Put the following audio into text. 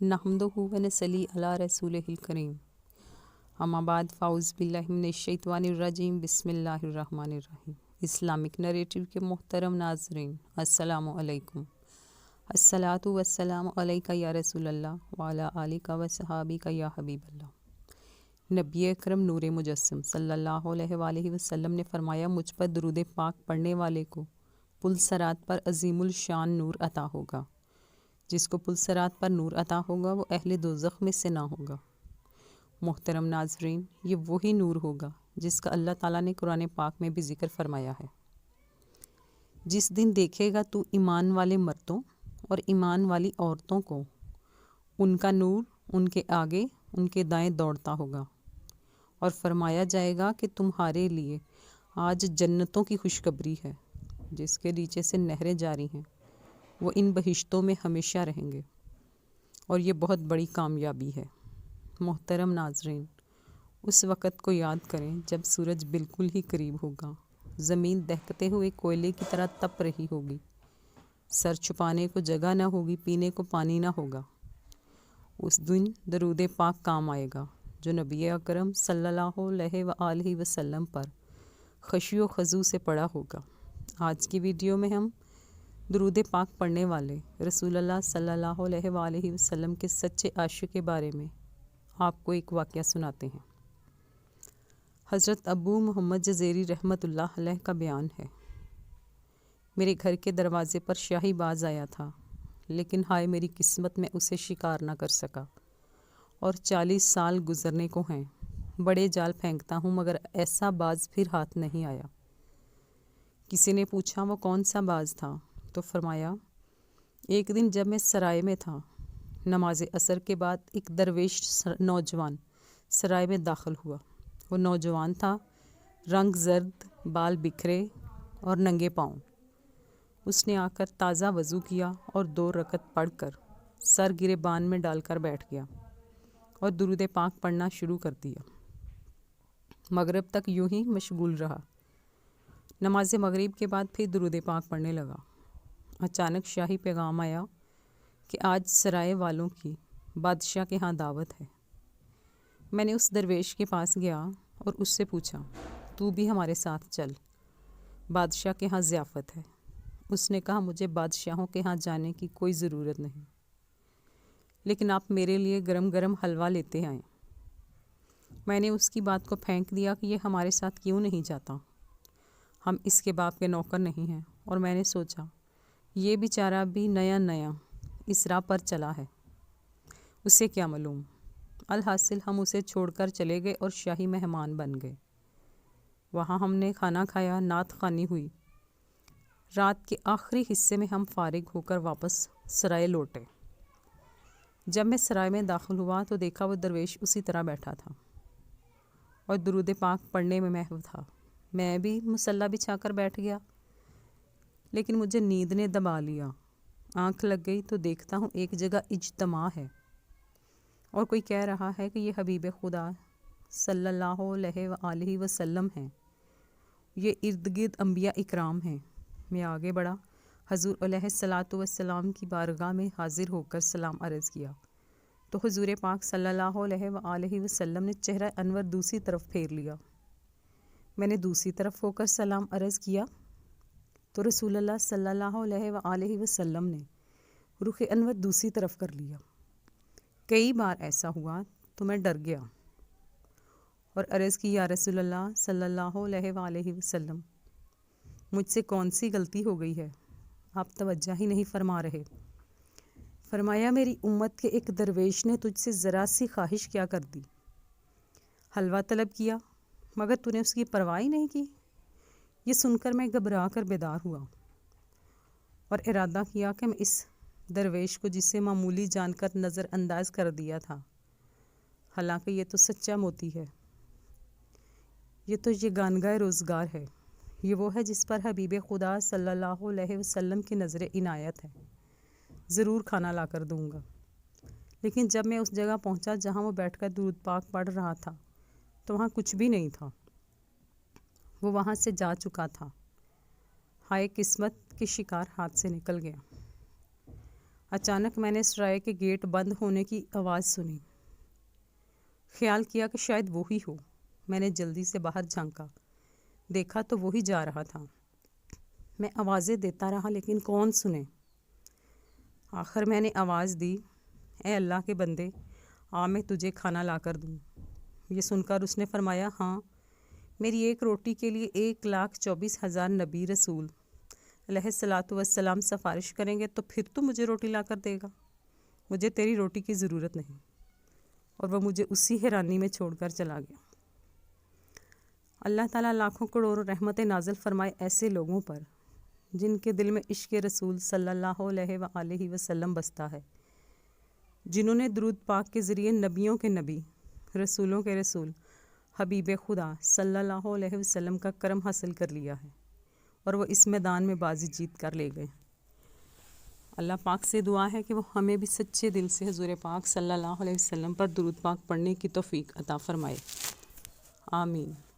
नहमदुहु व नसल्ली अला रसूलिहिल करीम। अम्मा बाद फ़ाउज़ बिल्लाहि मिनश्शैतानिर रजीम बिस्मिल्लाहिर रहमानिर रहीम। इस्लामिक नरेटिव के मोहतरम नाज़रीन, अस्सलामु अलैकुम। अस्सलातु वस्सलामु अलैका या रसूलल्लाह व अला आलिका व सहाबिका या हबीबल्लाह। नबी अकरम नूर मुजस्सम सल्लल्लाहु अलैहि वसल्लम ने फरमाया, मुझ पर दुरूद पाक पढ़ने वाले को पुल सरात पर अजीमुल शान नूर अता होगा। जिसको पुल सरात पर नूर अता होगा वो अहले दोज़ख में से ना होगा। मोहतरम नाजरीन, ये वही नूर होगा जिसका अल्लाह ताला ने कुरान पाक में भी ज़िक्र फरमाया है। जिस दिन देखेगा तू ईमान वाले मर्दों और ईमान वाली औरतों को, उनका नूर उनके आगे उनके दाएं दौड़ता होगा, और फरमाया जाएगा कि तुम्हारे लिए आज जन्नतों की खुशखबरी है जिसके नीचे से नहरें जारी हैं। वो इन बहिश्तों में हमेशा रहेंगे और ये बहुत बड़ी कामयाबी है। मोहतरम नाजरीन, उस वक़्त को याद करें जब सूरज बिल्कुल ही करीब होगा, ज़मीन दहकते हुए कोयले की तरह तप रही होगी, सर छुपाने को जगह ना होगी, पीने को पानी ना होगा। उस दिन दरूद पाक काम आएगा जो नबी अकरम सल्लल्लाहु अलैहि वसल्लम पर ख़ुशियो ख़ज़ू से पड़ा होगा। आज की वीडियो में हम दुरूद पाक पढ़ने वाले रसूलुल्लाह सल्लल्लाहु अलैहि वसल्लम के सच्चे आशिक़ के बारे में आपको एक वाक़या सुनाते हैं। हज़रत अबू मोहम्मद जज़ेरी रहमतुल्लाह अलैह का बयान है, मेरे घर के दरवाज़े पर शाही बाज आया था, लेकिन हाय मेरी किस्मत में उसे शिकार ना कर सका, और 40 साल गुज़रने को हैं। बड़े जाल फेंकता हूँ मगर ऐसा बाज फिर हाथ नहीं आया। किसी ने पूछा वो कौन सा बाज था, तो फरमाया, एक दिन जब मैं सराय में था, नमाज असर के बाद एक दरवेश नौजवान सराय में दाखिल हुआ। वो नौजवान था रंग जर्द, बाल बिखरे और नंगे पाँव। उसने आकर ताज़ा वज़ू किया और 2 रकत पढ़कर सर गिरेबान में डालकर बैठ गया और दुरूद पाक पढ़ना शुरू कर दिया। मगरिब तक यूं ही मशगूल रहा। नमाज मगरिब के बाद फिर दुरूद पाक पढ़ने लगा। अचानक शाही पैगाम आया कि आज सराय वालों की बादशाह के यहाँ दावत है। मैंने उस दरवेश के पास गया और उससे पूछा, तू भी हमारे साथ चल, बादशाह के यहाँ ज़ियाफ़त है। उसने कहा, मुझे बादशाहों के यहाँ जाने की कोई ज़रूरत नहीं, लेकिन आप मेरे लिए गरम गरम हलवा लेते आएँ। मैंने उसकी बात को फेंक दिया कि ये हमारे साथ क्यों नहीं जाता, हम इसके बाप के नौकर नहीं हैं। और मैंने सोचा ये बेचारा भी नया नया इस राह पर चला है, उसे क्या मालूम। अलहासिल हम उसे छोड़कर चले गए और शाही मेहमान बन गए। वहाँ हमने खाना खाया, नात ख़ानी हुई। रात के आखिरी हिस्से में हम फारिग होकर वापस सराय लौटे। जब मैं सराय में दाखिल हुआ तो देखा वो दरवेश उसी तरह बैठा था और दुरूद पाक पढ़ने में महव था। मैं भी मुसल्ला बिछाकर बैठ गया, लेकिन मुझे नींद ने दबा लिया। आंख लग गई तो देखता हूँ एक जगह इज्तमा है और कोई कह रहा है कि ये हबीब खुदा सल्लल्लाहु अलैहि वसल्लम हैं, ये इर्द गिर्द अम्बिया इकराम हैं। मैं आगे बढ़ा, हजूर अलैहिस्सलातु वस्सलाम की बारगाह में हाजिर होकर सलाम अर्ज़ किया तो हुजूर पाक सल्लल्लाहु अलैहि वसल्लम ने चेहरा अनवर दूसरी तरफ फेर लिया। मैंने दूसरी तरफ होकर सलाम अर्ज़ किया तो रसूलुल्लाह सल्लल्लाहु अलैहि वसल्लम ने रुख अनवर दूसरी तरफ कर लिया। कई बार ऐसा हुआ तो मैं डर गया और अर्ज़ की, या रसूलुल्लाह सल्लल्लाहु अलैहि वसल्लम, मुझसे कौन सी गलती हो गई है, आप तवज्जो ही नहीं फरमा रहे। फरमाया, मेरी उम्मत के एक दरवेश ने तुझसे ज़रा सी ख्वाहिश क्या कर दी, हलवा तलब किया मगर तूने उसकी परवाह ही नहीं की। ये सुनकर मैं घबरा कर बेदार हुआ और इरादा किया कि मैं इस दरवेश को, जिसे मामूली जानकर नज़रअंदाज कर दिया था, हालांकि ये तो सच्चा मोती है, ये तो ये गानगाह रोज़गार है, ये वो है जिस पर हबीब खुदा सल्लल्लाहु अलैहि वसल्लम की नज़र इनायत है, ज़रूर खाना ला कर दूँगा। लेकिन जब मैं उस जगह पहुँचा जहाँ वो बैठकर दुरूद पाक पढ़ रहा था तो वहाँ कुछ भी नहीं था। वो वहाँ से जा चुका था। हाय किस्मत के शिकार हाथ से निकल गया। اچانک میں نے سرائے کے گیٹ بند ہونے کی آواز سنی۔ خیال کیا کہ شاید وہی ہو۔ میں نے جلدی سے باہر جھانکا، دیکھا تو وہی جا رہا تھا۔ میں آوازیں دیتا رہا لیکن کون سنے۔ آخر میں نے آواز دی، اے اللہ کے بندے، آ میں تجھے کھانا لا کر دوں۔ یہ سن کر اس نے فرمایا، ہاں، میری ایک روٹی کے لیے 1,24,000 نبی رسول علیہ الصلاۃ والسلام سفارش کریں گے تو پھر تو مجھے روٹی لا کر دے گا۔ مجھے تیری روٹی کی ضرورت نہیں۔ اور وہ مجھے اسی حیرانی میں چھوڑ کر چلا گیا۔ اللہ تعالیٰ لاکھوں کروڑوں رحمتیں نازل فرمائے ایسے لوگوں پر جن کے دل میں عشق رسول صلی اللہ علیہ وآلہ وسلم بستا ہے، جنہوں نے درود پاک کے ذریعے نبیوں کے نبی، رسولوں کے رسول، حبیب خدا صلی اللہ علیہ وسلم کا کرم حاصل کر لیا ہے اور وہ اس میدان میں بازی جیت کر لے گئے۔ اللہ پاک سے دعا ہے کہ وہ ہمیں بھی سچے دل سے حضور پاک صلی اللہ علیہ وسلم پر درود پاک پڑھنے کی توفیق عطا فرمائے۔ آمین۔